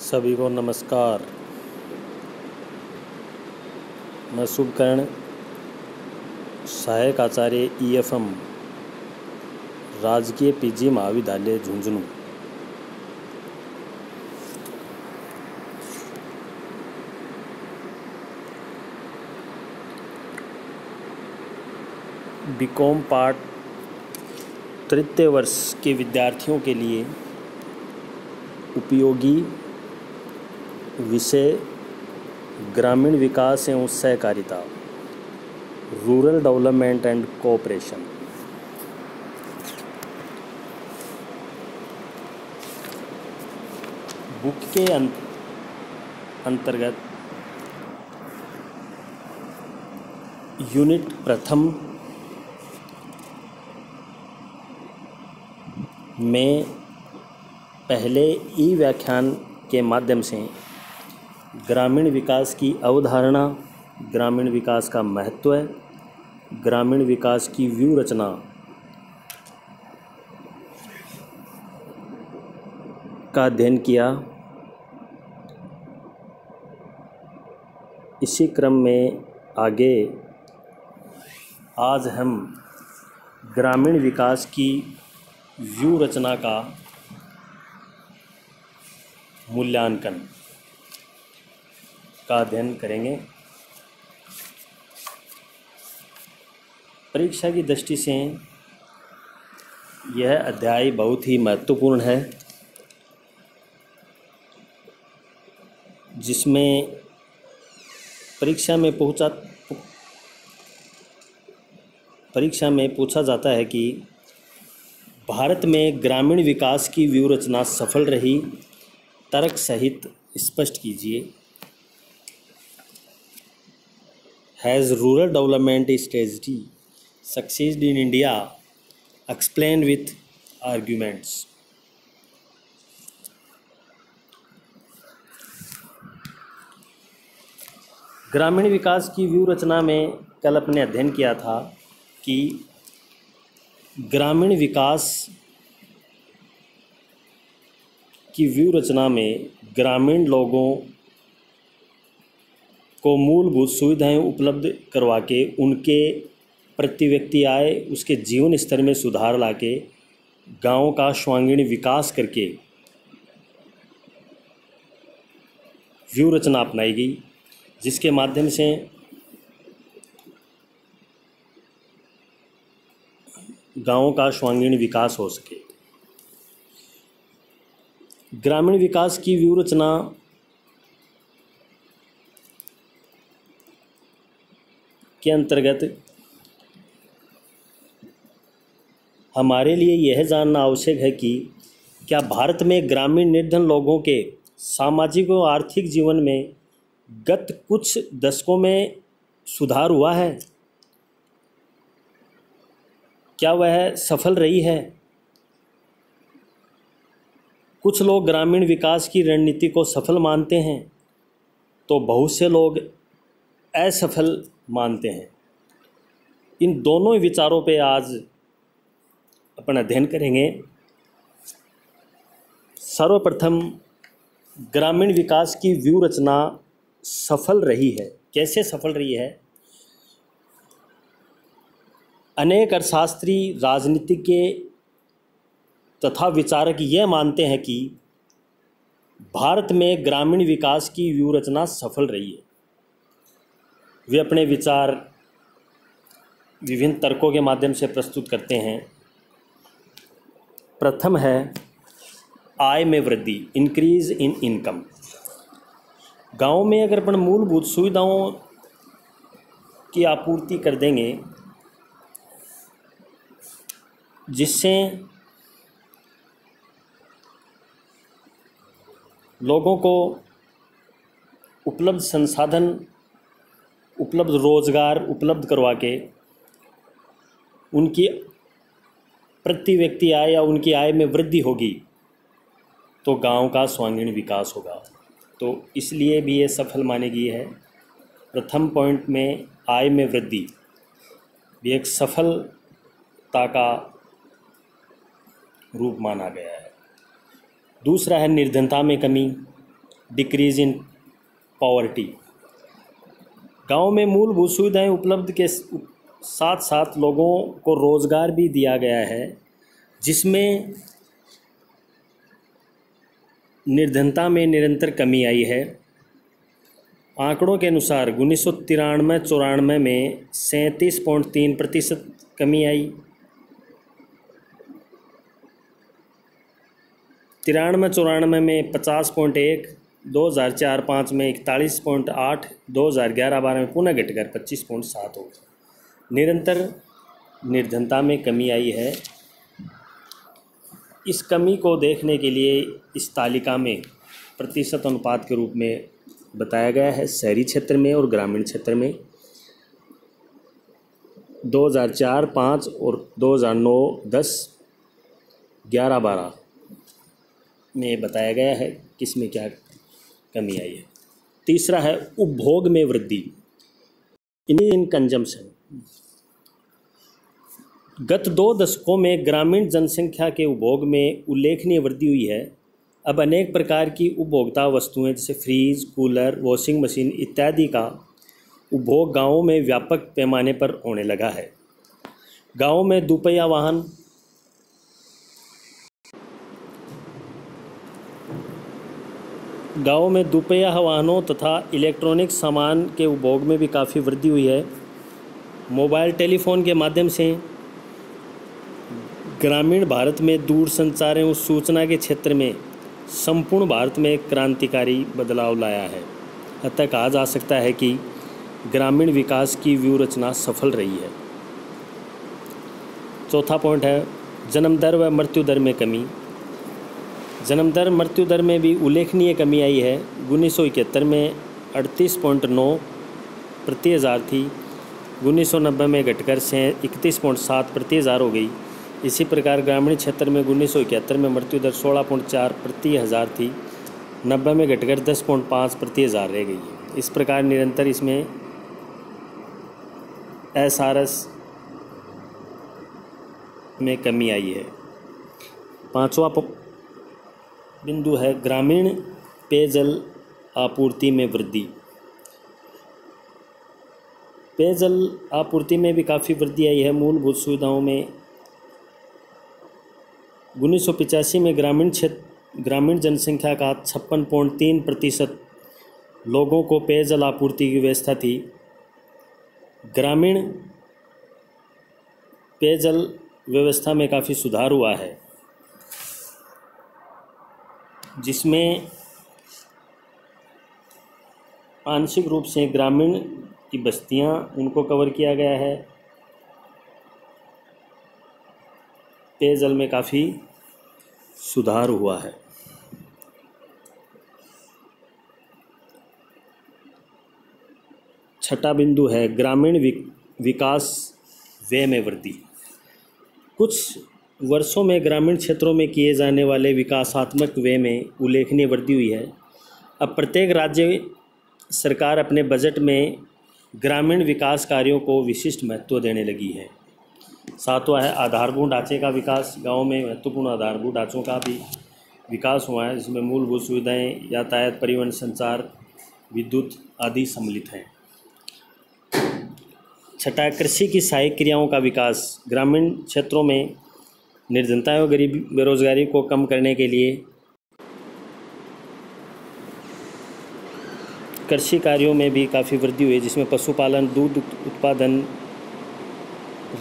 सभी को नमस्कार। मैं शुभकर्ण, सहायक आचार्य EFM, राजकीय PG महाविद्यालय झुंझुनू। BCom पार्ट तृतीय वर्ष के विद्यार्थियों के लिए उपयोगी विषय ग्रामीण विकास एवं सहकारिता, rural development and cooperation. Book के अंतर्गत यूनिट प्रथम में पहले व्याख्यान के माध्यम से ग्रामीण विकास की अवधारणा, ग्रामीण विकास का महत्व, ग्रामीण विकास की व्यू रचना का अध्ययन किया। इसी क्रम में आगे आज हम ग्रामीण विकास की व्यू रचना का मूल्यांकन का अध्ययन करेंगे। परीक्षा की दृष्टि से यह अध्याय बहुत ही महत्वपूर्ण है, जिसमें परीक्षा में पूछा जाता है कि भारत में ग्रामीण विकास की व्यू रचना सफल रही, तर्क सहित स्पष्ट कीजिए। Has rural development strategy succeeded in India? Explain with arguments. ग्रामीण विकास की व्यू रचना में कल अपने अध्ययन किया था कि ग्रामीण विकास की व्यू रचना में ग्रामीण लोगों को मूलभूत सुविधाएं उपलब्ध करवा के उनके प्रति व्यक्ति आय, उसके जीवन स्तर में सुधार लाके गाँव का सर्वांगीण विकास करके व्यू रचना अपनाई गई, जिसके माध्यम से गाँव का सर्वांगीण विकास हो सके। ग्रामीण विकास की व्यू रचना के अंतर्गत हमारे लिए यह जानना आवश्यक है कि क्या भारत में ग्रामीण निर्धन लोगों के सामाजिक और आर्थिक जीवन में गत कुछ दशकों में सुधार हुआ है? क्या वह सफल रही है? कुछ लोग ग्रामीण विकास की रणनीति को सफल मानते हैं, तो बहुत से लोग असफल मानते हैं। इन दोनों विचारों पे आज अपन अध्ययन करेंगे। सर्वप्रथम, ग्रामीण विकास की व्यू रचना सफल रही है। कैसे सफल रही है? अनेक अर्थशास्त्री, राजनीतिज्ञ तथा विचारक यह मानते हैं कि भारत में ग्रामीण विकास की व्यू रचना सफल रही है। वे अपने विचार विभिन्न तर्कों के माध्यम से प्रस्तुत करते हैं। प्रथम है आय में वृद्धि, इंक्रीज इन इनकम। गांव में अगर अपन मूलभूत सुविधाओं की आपूर्ति कर देंगे, जिससे लोगों को उपलब्ध संसाधन, उपलब्ध रोजगार उपलब्ध करवा के उनकी प्रति व्यक्ति आय या उनकी आय में वृद्धि होगी, तो गांव का सर्वांगीण विकास होगा। तो इसलिए भी ये सफल मानी गई है। प्रथम पॉइंट में आय में वृद्धि भी एक सफलता का रूप माना गया है। दूसरा है निर्धनता में कमी। Decrease in poverty. गांव में मूलभूत सुविधाएं उपलब्ध के साथ साथ लोगों को रोज़गार भी दिया गया है, जिसमें निर्धनता में निरंतर कमी आई है। आंकड़ों के अनुसार 1993-94 में 37.3% कमी आई, 93-94 में 50.1, 2004-05 में 41.8, 2011-12 में पुनः घटकर 25.7 हो गया। निरंतर निर्धनता में कमी आई है। इस कमी को देखने के लिए इस तालिका में प्रतिशत अनुपात के रूप में बताया गया है शहरी क्षेत्र में और ग्रामीण क्षेत्र में। 2004-05 और 2009-10, 11-12 में बताया गया है किसमें क्या कमी आई है। तीसरा है उपभोग में वृद्धि, इन कंजम्पशन। गत 2 दशकों में ग्रामीण जनसंख्या के उपभोग में उल्लेखनीय वृद्धि हुई है। अब अनेक प्रकार की उपभोक्ता वस्तुएं जैसे फ्रीज, कूलर, वॉशिंग मशीन इत्यादि का उपभोग गांवों में व्यापक पैमाने पर होने लगा है। गांवों में दोपहिया वाहनों तथा इलेक्ट्रॉनिक सामान के उपभोग में भी काफ़ी वृद्धि हुई है। मोबाइल टेलीफोन के माध्यम से ग्रामीण भारत में दूरसंचार एवं सूचना के क्षेत्र में संपूर्ण भारत में क्रांतिकारी बदलाव लाया है। अतः कहा जा सकता है कि ग्रामीण विकास की व्यूहरचना सफल रही है। चौथा पॉइंट है जन्म दर व मृत्यु दर में कमी। जन्म दर मृत्यु दर में भी उल्लेखनीय कमी आई है। 1971 में 38.9 प्रति हज़ार थी, 1990 में घटकर 31.7 प्रति हज़ार हो गई। इसी प्रकार ग्रामीण क्षेत्र में 1971 में मृत्यु दर 16.4 प्रति हज़ार थी, 90 में घटकर 10.5 प्रति हज़ार रह गई है। इस प्रकार निरंतर इसमें SRS में कमी आई है। पांचवा बिंदु है ग्रामीण पेयजल आपूर्ति में वृद्धि। पेयजल आपूर्ति में भी काफ़ी वृद्धि आई है। मूलभूत सुविधाओं में 1985 में ग्रामीण जनसंख्या का 56.3% लोगों को पेयजल आपूर्ति की व्यवस्था थी। ग्रामीण पेयजल व्यवस्था में काफ़ी सुधार हुआ है, जिसमें आंशिक रूप से ग्रामीण की बस्तियां उनको कवर किया गया है। पेयजल में काफ़ी सुधार हुआ है। छठा बिंदु है ग्रामीण विकास व्यय में वृद्धि। कुछ वर्षों में ग्रामीण क्षेत्रों में किए जाने वाले विकासात्मक व्यय में उल्लेखनीय वृद्धि हुई है। अब प्रत्येक राज्य सरकार अपने बजट में ग्रामीण विकास कार्यों को विशिष्ट महत्व देने लगी है। सातवां है आधारभूत ढांचे का विकास। गांव में महत्वपूर्ण आधारभूत ढांचों का भी विकास हुआ है, जिसमें मूलभूत सुविधाएं, यातायात, परिवहन, संचार, विद्युत आदि सम्मिलित हैं। छठा, कृषि की सहायक क्रियाओं का विकास। ग्रामीण क्षेत्रों में निर्धनता एवं गरीबी बेरोजगारी को कम करने के लिए कृषि कार्यों में भी काफ़ी वृद्धि हुई है, जिसमें पशुपालन, दूध उत्पादन,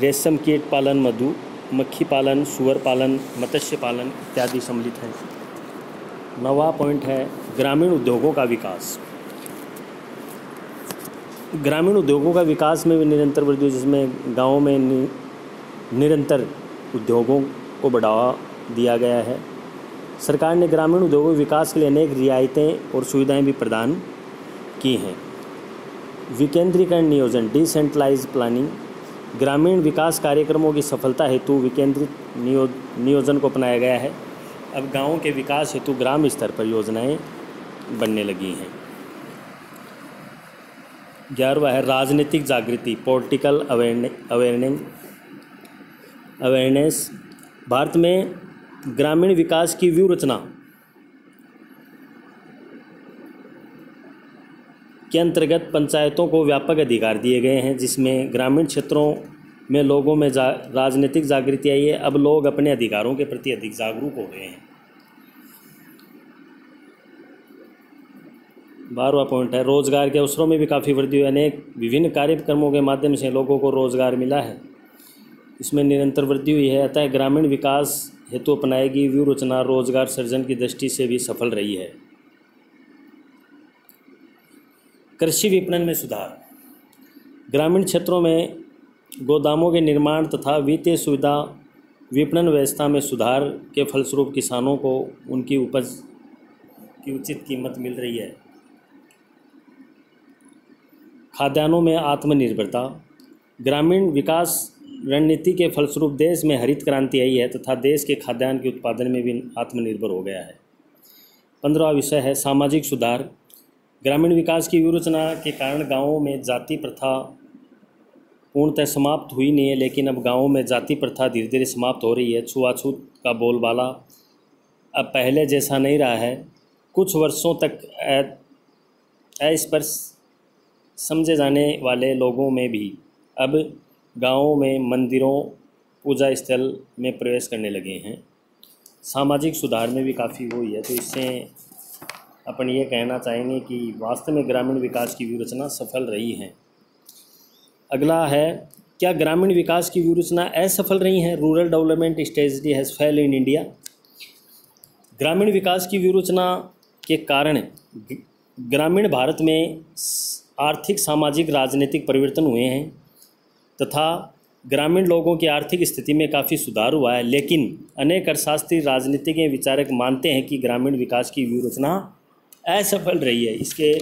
रेशम कीट पालन, मधुमक्खी पालन, सुअर पालन, मत्स्य पालन इत्यादि सम्मिलित हैं। 9वां पॉइंट है ग्रामीण उद्योगों का विकास। ग्रामीण उद्योगों का विकास में भी निरंतर वृद्धि, जिसमें गाँव में निरंतर उद्योगों को बढ़ावा दिया गया है। सरकार ने ग्रामीण उद्योगों के विकास के लिए अनेक रियायतें और सुविधाएं भी प्रदान की हैं। विकेंद्रीकरण नियोजन, डिसेंट्रलाइज प्लानिंग। ग्रामीण विकास कार्यक्रमों की सफलता हेतु विकेंद्रित नियोजन को अपनाया गया है। अब गाँवों के विकास हेतु ग्राम स्तर पर योजनाएं बनने लगी हैं। 11वां है राजनीतिक जागृति, पॉलिटिकल अवेयरनेस। भारत में ग्रामीण विकास की व्यूह रचना के अंतर्गत पंचायतों को व्यापक अधिकार दिए गए हैं, जिसमें ग्रामीण क्षेत्रों में लोगों में राजनीतिक जागृति आई है। अब लोग अपने अधिकारों के प्रति अधिक जागरूक हो गए हैं। 12वां पॉइंट है रोजगार के अवसरों में भी काफ़ी वृद्धि हुई। अनेक विभिन्न कार्यक्रमों के माध्यम से लोगों को रोजगार मिला है, इसमें निरंतर वृद्धि हुई है। अतः ग्रामीण विकास हेतु अपनाई गई व्यूह रचना रोजगार सृजन की दृष्टि से भी सफल रही है। कृषि विपणन में सुधार। ग्रामीण क्षेत्रों में गोदामों के निर्माण तथा वित्तीय सुविधा विपणन व्यवस्था में सुधार के फलस्वरूप किसानों को उनकी उपज की उचित कीमत मिल रही है। खाद्यान्नों में आत्मनिर्भरता। ग्रामीण विकास रणनीति के फलस्वरूप देश में हरित क्रांति आई है तथा देश के खाद्यान्न के उत्पादन में भी आत्मनिर्भर हो गया है। 15वां विषय है सामाजिक सुधार। ग्रामीण विकास की व्यूहरचना के कारण गांवों में जाति प्रथा पूर्णतः समाप्त हुई नहीं है, लेकिन अब गांवों में जाति प्रथा धीरे धीरे समाप्त हो रही है। छुआछूत का बोलबाला अब पहले जैसा नहीं रहा है। कुछ वर्षों तक अस्पृश्य समझे जाने वाले लोगों में भी अब गांवों में मंदिरों पूजा स्थल में प्रवेश करने लगे हैं। सामाजिक सुधार में भी काफ़ी हुई है। तो इससे अपन ये कहना चाहेंगे कि वास्तव में ग्रामीण विकास की व्यूहरचना सफल रही है। अगला है क्या ग्रामीण विकास की व्यूहरचना असफल रही है? Rural development strategy has fail in India. ग्रामीण विकास की व्यूहरचना के कारण ग्रामीण भारत में आर्थिक सामाजिक राजनीतिक परिवर्तन हुए हैं तथा ग्रामीण लोगों की आर्थिक स्थिति में काफ़ी सुधार हुआ है, लेकिन अनेक अर्थशास्त्री राजनीतिज्ञ विचारक मानते हैं कि ग्रामीण विकास की व्यूहरचना असफल रही है। इसके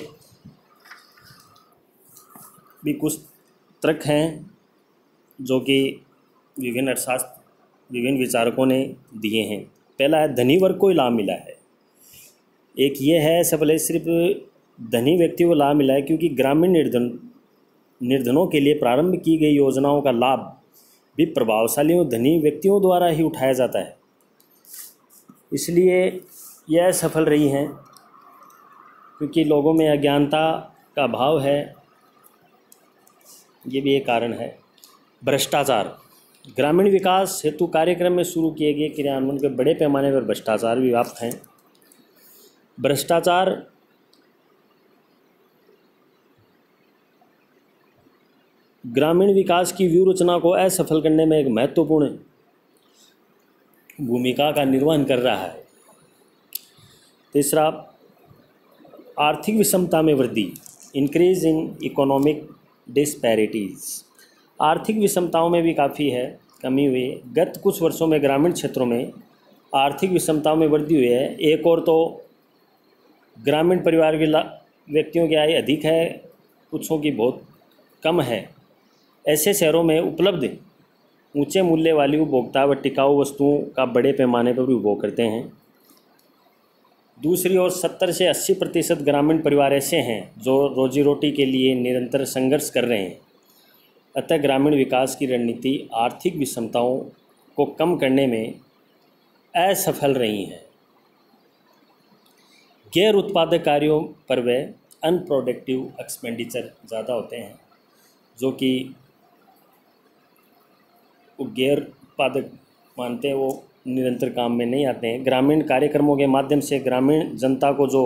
भी कुछ तर्क हैं जो कि विभिन्न विचारकों ने दिए हैं। पहला है धनी वर्ग को लाभ मिला है। एक ये है सफल सिर्फ धनी व्यक्तियों को लाभ मिला है क्योंकि ग्रामीण निर्धनों के लिए प्रारंभ की गई योजनाओं का लाभ भी प्रभावशाली और धनी व्यक्तियों द्वारा ही उठाया जाता है, इसलिए यह सफल रही हैं। क्योंकि लोगों में अज्ञानता का भाव है, ये भी एक कारण है। भ्रष्टाचार। ग्रामीण विकास हेतु कार्यक्रम में शुरू किए गए क्रियान्वयन के बड़े पैमाने पर भ्रष्टाचार भी व्याप्त हैं। भ्रष्टाचार ग्रामीण विकास की व्यूहरचना को असफल करने में एक महत्वपूर्ण भूमिका का निर्वहन कर रहा है। तीसरा, आर्थिक विषमता में वृद्धि, इंक्रीज इन इकोनॉमिक डिस्पैरिटीज़। आर्थिक विषमताओं में भी काफ़ी है कमी हुई है। गत कुछ वर्षों में ग्रामीण क्षेत्रों में आर्थिक विषमताओं में वृद्धि हुई है। एक और तो ग्रामीण परिवार के व्यक्तियों की आय अधिक है, कुछों की बहुत कम है। ऐसे शहरों में उपलब्ध ऊंचे मूल्य वाली उपभोक्ता व टिकाऊ वस्तुओं का बड़े पैमाने पर भी उपभोग करते हैं। दूसरी ओर 70 से 80% ग्रामीण परिवार ऐसे हैं जो रोजी रोटी के लिए निरंतर संघर्ष कर रहे हैं। अतः ग्रामीण विकास की रणनीति आर्थिक विषमताओं को कम करने में असफल रही है। गैर उत्पादक कार्यों पर वे अनप्रोडक्टिव एक्सपेंडिचर ज़्यादा होते हैं, जो कि गैर उत्पादक मानते हैं, वो निरंतर काम में नहीं आते हैं। ग्रामीण कार्यक्रमों के माध्यम से ग्रामीण जनता को जो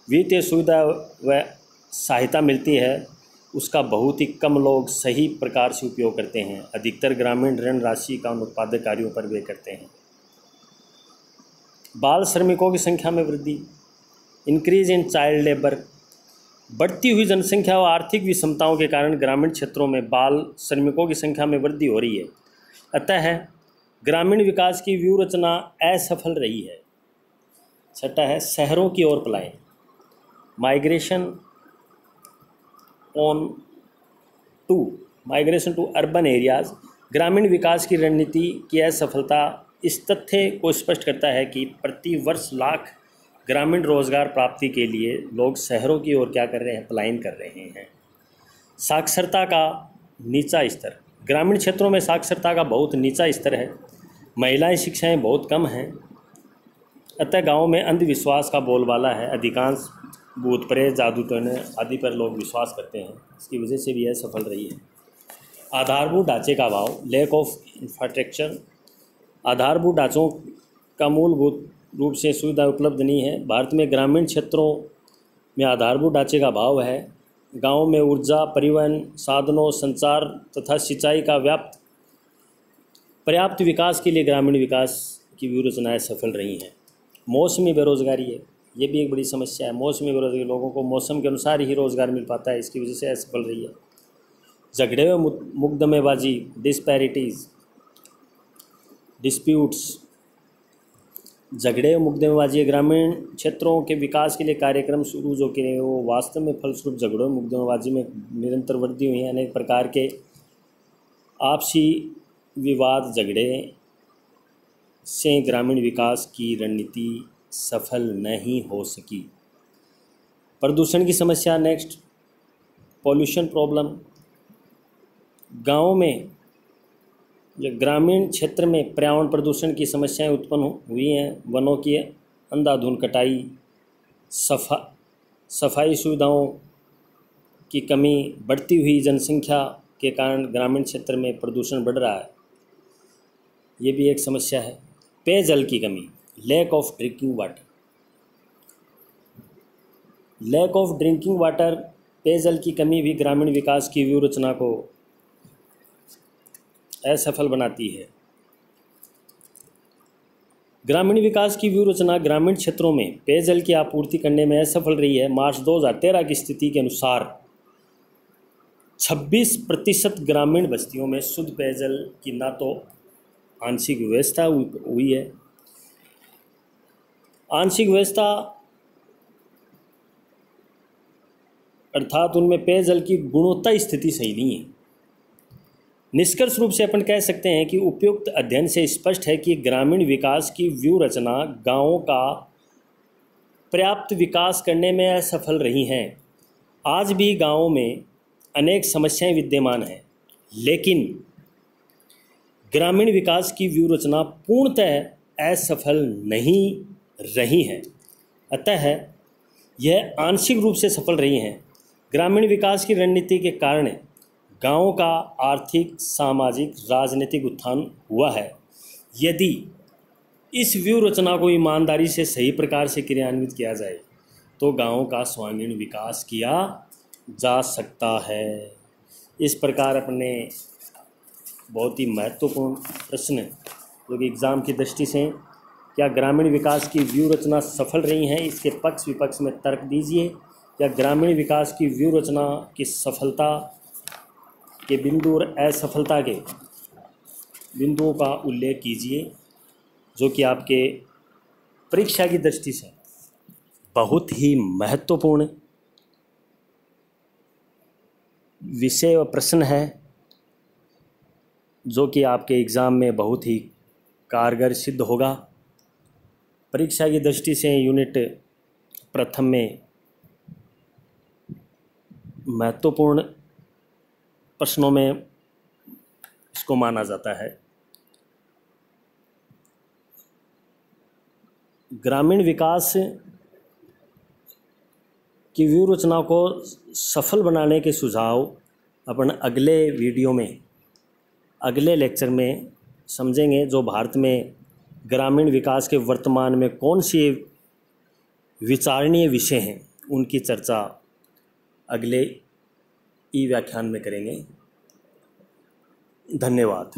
वित्तीय सुविधा व सहायता मिलती है उसका बहुत ही कम लोग सही प्रकार से उपयोग करते हैं। अधिकतर ग्रामीण ऋण राशि का उत्पादक कार्यों पर व्यय करते हैं। बाल श्रमिकों की संख्या में वृद्धि, इंक्रीज इन चाइल्ड लेबर। बढ़ती हुई जनसंख्या व आर्थिक विषमताओं के कारण ग्रामीण क्षेत्रों में बाल श्रमिकों की संख्या में वृद्धि हो रही है। अतः ग्रामीण विकास की व्यूहरचना असफल रही है। छठा है शहरों की ओर पलायन, माइग्रेशन टू अर्बन एरियाज। ग्रामीण विकास की रणनीति की असफलता इस तथ्य को स्पष्ट करता है कि प्रति वर्ष लाख ग्रामीण रोजगार प्राप्ति के लिए लोग शहरों की ओर क्या कर रहे हैं, पलायन कर रहे हैं। साक्षरता का नीचा स्तर, ग्रामीण क्षेत्रों में साक्षरता का बहुत नीचा स्तर है। महिलाएं शिक्षाएं बहुत कम हैं। अतः गाँव में अंधविश्वास का बोलबाला है। अधिकांश भूत प्रेत जादू टोने आदि पर लोग विश्वास करते हैं, इसकी वजह से भी यह सफल रही है। आधारभूत ढांचे का अभाव, लैक ऑफ इंफ्रास्ट्रक्चर। आधारभूत ढांचों का मूलभूत रूप से सुविधा उपलब्ध नहीं है। भारत में ग्रामीण क्षेत्रों में आधारभूत ढांचे का अभाव है। गाँव में ऊर्जा, परिवहन साधनों, संचार तथा सिंचाई का पर्याप्त विकास के लिए ग्रामीण विकास की व्यूह रचनाएँ सफल रही हैं। मौसमी बेरोजगारी है, ये भी एक बड़ी समस्या है। मौसमी बेरोजगारी, लोगों को मौसम के अनुसार ही रोज़गार मिल पाता है, इसकी वजह से असफल रही है। झगड़े व मुकदमेबाजी, डिस्पैरिटीज़, डिस्प्यूट्स। झगड़े व मुकदमेबाजी, ग्रामीण क्षेत्रों के विकास के लिए कार्यक्रम शुरू जो किए वो वास्तव में फलस्वरूप झगड़ों मुकदमेबाजी में निरंतर वृद्धि हुई है। अनेक प्रकार के आपसी विवाद, झगड़े से ग्रामीण विकास की रणनीति सफल नहीं हो सकी। प्रदूषण की समस्या, नेक्स्ट, पॉल्यूशन प्रॉब्लम। गाँव में जो ग्रामीण क्षेत्र में पर्यावरण प्रदूषण की समस्याएं उत्पन्न हुई हैं। वनों की अंधाधुंध कटाई, सफाई सुविधाओं की कमी, बढ़ती हुई जनसंख्या के कारण ग्रामीण क्षेत्र में प्रदूषण बढ़ रहा है, ये भी एक समस्या है। पेयजल की कमी, lack of drinking water. Lack of drinking water, पेयजल की कमी भी ग्रामीण विकास की व्यूह रचना को असफल बनाती है। ग्रामीण विकास की व्यूह रचना ग्रामीण क्षेत्रों में पेयजल की आपूर्ति करने में असफल रही है। मार्च 2013 की स्थिति के अनुसार 26% ग्रामीण बस्तियों में शुद्ध पेयजल की ना तो आंशिक व्यवस्था हुई है। आंशिक व्यवस्था अर्थात उनमें पेयजल की गुणवत्ता स्थिति सही नहीं है। निष्कर्ष रूप से अपन कह सकते हैं कि उपयुक्त अध्ययन से स्पष्ट है कि ग्रामीण विकास की व्यूह रचना गाँवों का पर्याप्त विकास करने में असफल रही हैं। आज भी गाँवों में अनेक समस्याएं विद्यमान हैं, लेकिन ग्रामीण विकास की व्यूह रचना पूर्णतः असफल नहीं रही हैं। अतः यह आंशिक रूप से सफल रही हैं। ग्रामीण विकास की रणनीति के कारण गाँवों का आर्थिक, सामाजिक, राजनीतिक उत्थान हुआ है। यदि इस व्यूह रचना को ईमानदारी से सही प्रकार से क्रियान्वित किया जाए तो गाँवों का सर्वांगीण विकास किया जा सकता है। इस प्रकार अपने बहुत ही महत्वपूर्ण प्रश्न जो कि एग्ज़ाम की दृष्टि से, क्या ग्रामीण विकास की व्यूह रचना सफल रही हैं, इसके पक्ष विपक्ष में तर्क दीजिए। या ग्रामीण विकास की व्यूह रचना की सफलता के बिंदु और असफलता के बिंदुओं का उल्लेख कीजिए, जो कि आपके परीक्षा की दृष्टि से बहुत ही महत्वपूर्ण विषय व प्रश्न है, जो कि आपके एग्ज़ाम में बहुत ही कारगर सिद्ध होगा। परीक्षा की दृष्टि से यूनिट प्रथम में महत्वपूर्ण प्रश्नों में इसको माना जाता है। ग्रामीण विकास की व्यूह रचना को सफल बनाने के सुझाव अपन अगले वीडियो में, अगले लेक्चर में समझेंगे, जो भारत में ग्रामीण विकास के वर्तमान में कौन से विचारणीय विषय हैं, उनकी चर्चा अगले ई व्याख्यान में करेंगे। धन्यवाद।